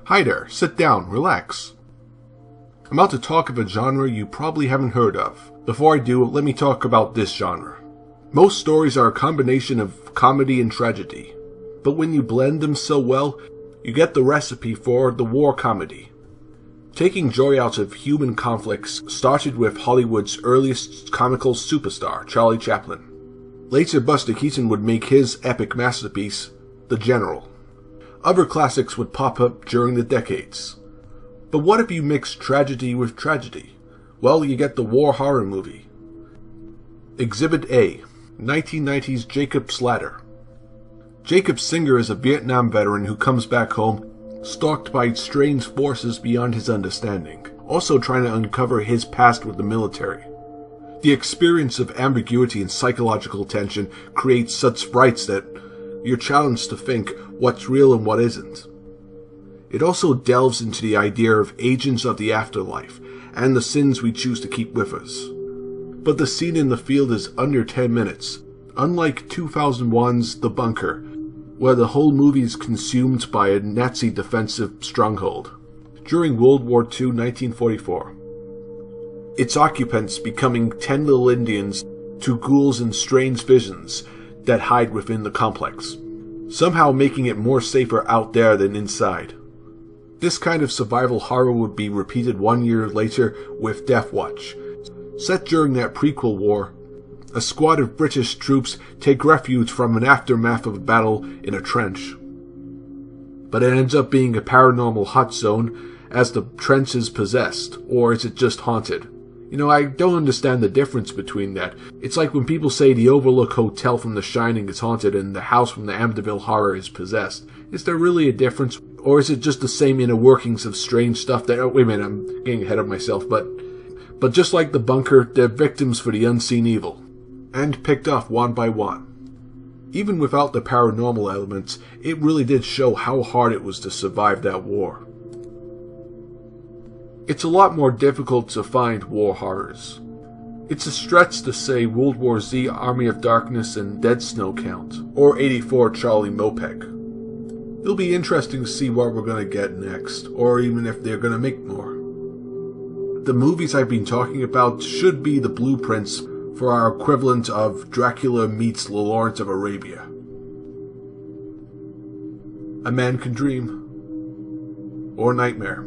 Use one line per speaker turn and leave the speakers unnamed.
Hi there, sit down, relax. I'm about to talk of a genre you probably haven't heard of. Before I do, let me talk about this genre. Most stories are a combination of comedy and tragedy, but when you blend them so well, you get the recipe for the war comedy. Taking joy out of human conflicts started with Hollywood's earliest comical superstar, Charlie Chaplin. Later, Buster Keaton would make his epic masterpiece, The General. Other classics would pop up during the decades. But what if you mix tragedy with tragedy? Well, you get the war horror movie. Exhibit A, 1990's Jacob Slatter. Jacob Singer is a Vietnam veteran who comes back home, stalked by strange forces beyond his understanding, also trying to uncover his past with the military. The experience of ambiguity and psychological tension creates such frights that you're challenged to think what's real and what isn't. It also delves into the idea of agents of the afterlife and the sins we choose to keep with us. But the scene in the field is under 10 minutes, unlike 2001's The Bunker, where the whole movie is consumed by a Nazi defensive stronghold. During World War II, 1944. Its occupants becoming 10 little Indians to ghouls and strange visions that hide within the complex, somehow making it more safer out there than inside. This kind of survival horror would be repeated 1 year later with Death Watch. Set during that prequel war, a squad of British troops take refuge from an aftermath of a battle in a trench. But it ends up being a paranormal hot zone as the trench is possessed, or is it just haunted? You know, I don't understand the difference between that. It's like when people say the Overlook Hotel from The Shining is haunted and the house from the Amityville Horror is possessed. Is there really a difference? Or is it just the same inner workings of strange stuff that... Oh, wait a minute, I'm getting ahead of myself. But just like The Bunker, they're victims for the unseen evil. And picked off one by one. Even without the paranormal elements, it really did show how hard it was to survive that war. It's a lot more difficult to find war horrors. It's a stretch to say World War Z, Army of Darkness, and Dead Snow count, or 84 Charlie Mopeg. It'll be interesting to see what we're going to get next, or even if they're going to make more. The movies I've been talking about should be the blueprints for our equivalent of Dracula meets Lawrence of Arabia. A Man Can Dream, or Nightmare.